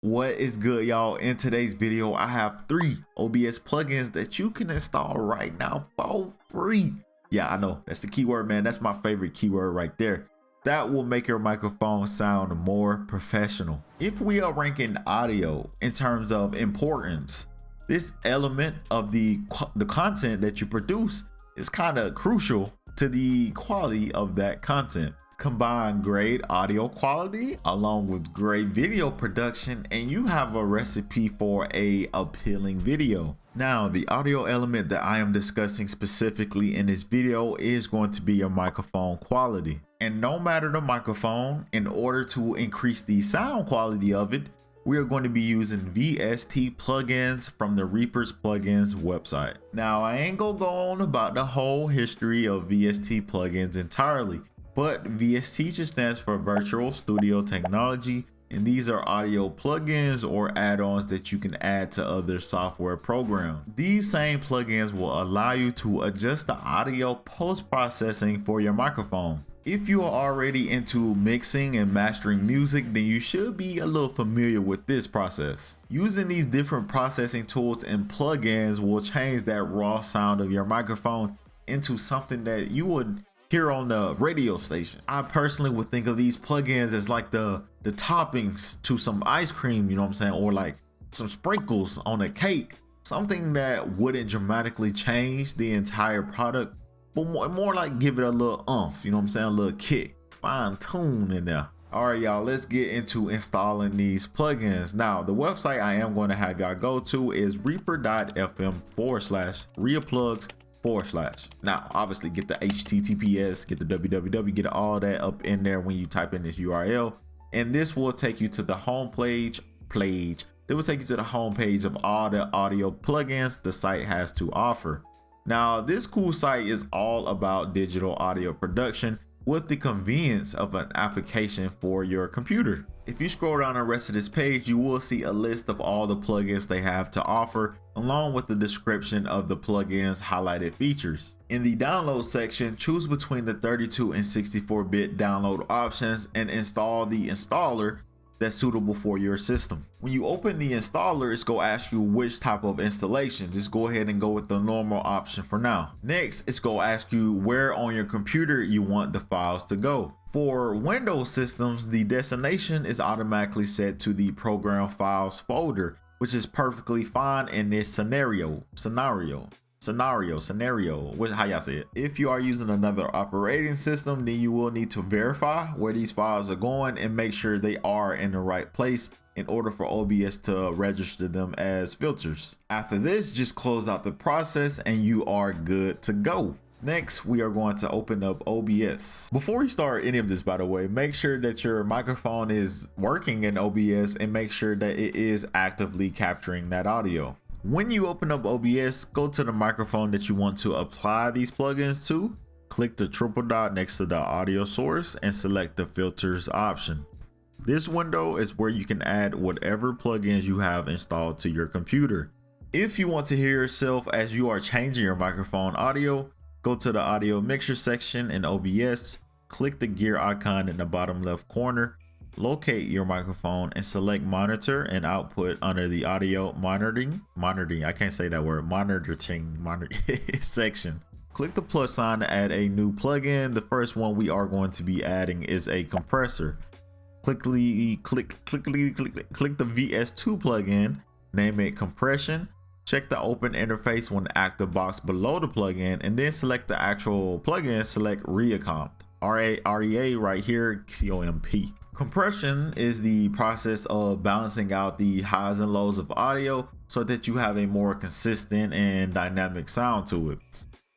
What is good, y'all? In today's video, I have 3 OBS plugins that you can install right now for free. Yeah, I know that's the keyword, man. That's my favorite keyword right there. That will make your microphone sound more professional. If we are ranking audio in terms of importance, this element of the content that you produce is kind of crucial to the quality of that content. Combine great audio quality along with great video production and you have a recipe for a appealing video. Now, the audio element that I am discussing specifically in this video is going to be your microphone quality. And no matter the microphone, in order to increase the sound quality of it, we are going to be using VST Plugins from the Reaper's Plugins website. Now, I ain't gonna go on about the whole history of VST Plugins entirely, but VST just stands for Virtual Studio Technology, and these are audio plugins or add-ons that you can add to other software programs. These same plugins will allow you to adjust the audio post-processing for your microphone. If you are already into mixing and mastering music, then you should be a little familiar with this process. Using these different processing tools and plugins will change that raw sound of your microphone into something that you would hear on the radio station. I personally would think of these plugins as like the toppings to some ice cream, you know what I'm saying? Or like some sprinkles on a cake, something that wouldn't dramatically change the entire product, but more like give it a little oomph, you know what I'm saying? A little kick, fine tune in there. All right, y'all, let's get into installing these plugins. Now, the website I am going to have y'all go to is reaper.fm/reaplugs/. Now, obviously get the HTTPS, get the www, get all that up in there when you type in this URL, and this will take you to the home page. It will take you to the home page of all the audio plugins the site has to offer. Now, this cool site is all about digital audio production with the convenience of an application for your computer. If you scroll down the rest of this page, you will see a list of all the plugins they have to offer, along with the description of the plugins' highlighted features. In the download section, choose between the 32 and 64-bit download options and install the installer that's suitable for your system. When you open the installer, it's going to ask you which type of installation. Just go ahead and go with the normal option for now. Next, it's going to ask you where on your computer you want the files to go. For Windows systems, the destination is automatically set to the program files folder, which is perfectly fine in this scenario, how y'all say it. If you are using another operating system, then you will need to verify where these files are going and make sure they are in the right place in order for OBS to register them as filters. After this, just close out the process and you are good to go. Next, we are going to open up OBS. Before you start any of this, by the way, make sure that your microphone is working in OBS and make sure that it is actively capturing that audio. When you open up OBS, go to the microphone that you want to apply these plugins to, click the triple dot next to the audio source and select the filters option. This window is where you can add whatever plugins you have installed to your computer. If you want to hear yourself as you are changing your microphone audio, go to the audio mixture section in OBS, click the gear icon in the bottom left corner, locate your microphone and select monitor and output under the audio monitoring section. Click the plus sign to add a new plugin. The first one we are going to be adding is a compressor. Click the VS2 plugin, name it compression. Check the open interface when the active box below the plugin and then select the actual plugin, select Reacomp. REA right here, COMP. Compression is the process of balancing out the highs and lows of audio so that you have a more consistent and dynamic sound to it.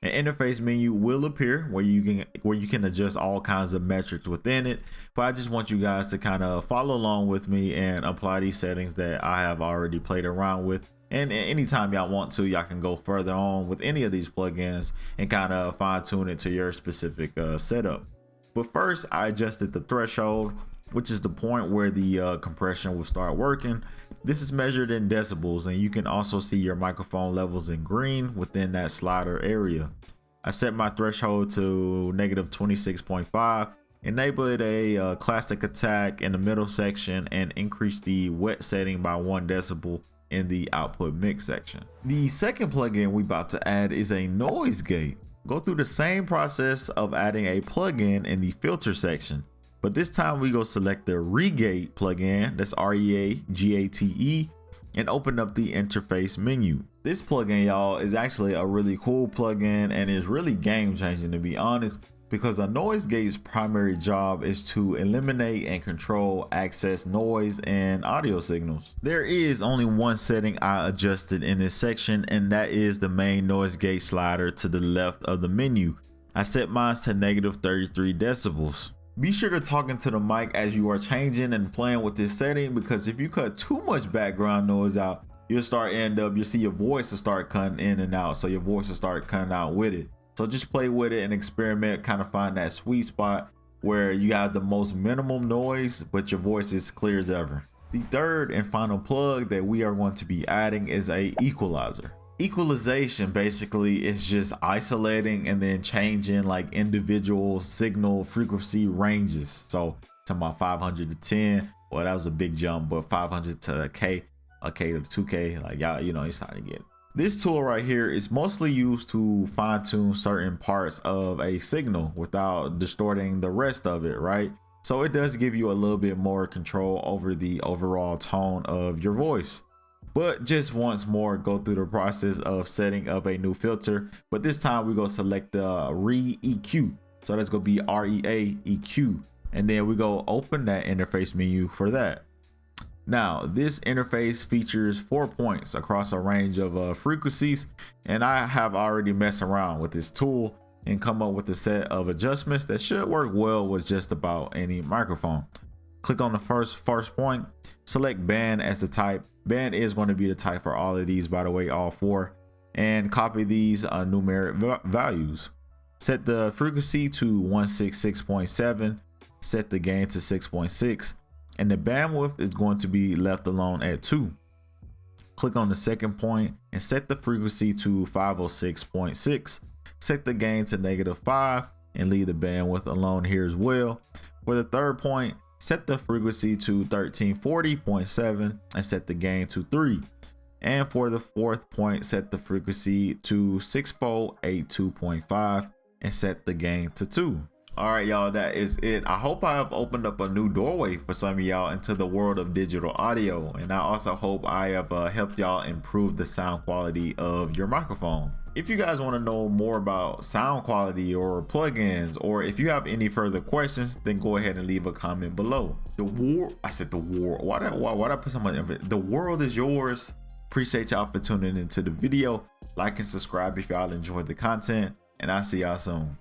An interface menu will appear where you can adjust all kinds of metrics within it, but I just want you guys to kind of follow along with me and apply these settings that I have already played around with. And anytime y'all want to, y'all can go further on with any of these plugins and kind of fine tune it to your specific setup. But first, I adjusted the threshold, which is the point where the compression will start working. This is measured in decibels, and you can also see your microphone levels in green within that slider area. I set my threshold to -26.5 Enable a classic attack in the middle section and increase the wet setting by 1 decibel in the output mix section. The second plugin we about to add is a noise gate. Go through the same process of adding a plugin in the filter section, but this time we go select the Regate plugin, that's REAGATE, and open up the interface menu. This plugin, y'all, is actually a really cool plugin and is really game changing, to be honest, because a noise gate's primary job is to eliminate and control excess noise and audio signals. There is only one setting I adjusted in this section, and that is the main noise gate slider to the left of the menu. I set mine to -33 decibels. Be sure to talk into the mic as you are changing and playing with this setting, because if you cut too much background noise out, you'll see your voice will start cutting in and out, so your voice will start cutting out with it. So just play with it and experiment, kind of find that sweet spot where you have the most minimum noise, but your voice is clear as ever. The third and final plug that we are going to be adding is a equalizer. Equalization basically is just isolating and then changing like individual signal frequency ranges. So talking about 500 to 10, well, that was a big jump, but 500 to a K to 2K, like y'all, you know, you're starting to get it. This tool right here is mostly used to fine tune certain parts of a signal without distorting the rest of it, right? So it does give you a little bit more control over the overall tone of your voice. But just once more, go through the process of setting up a new filter, but this time we go select the Re-EQ. So that's gonna be REAEQ, and then we go open that interface menu for that. Now, this interface features 4 points across a range of frequencies, and I have already messed around with this tool and come up with a set of adjustments that should work well with just about any microphone. Click on the first point, select band as the type. Band is going to be the type for all of these, by the way, all 4, and copy these numeric values. Set the frequency to 166.7, set the gain to 6.6. and the bandwidth is going to be left alone at 2. Click on the second point and set the frequency to 506.6, set the gain to -5, and leave the bandwidth alone here as well. For the third point, set the frequency to 1340.7 and set the gain to 3. And for the fourth point, set the frequency to 6482.5 and set the gain to 2. All right, y'all, that is it. I hope I have opened up a new doorway for some of y'all into the world of digital audio, and I also hope I have helped y'all improve the sound quality of your microphone. If you guys want to know more about sound quality or plugins, or if you have any further questions, then go ahead and leave a comment below. The world why did I put so much emphasis? The world is yours. Appreciate y'all for tuning into the video. Like and subscribe if y'all enjoyed the content, and I'll see y'all soon.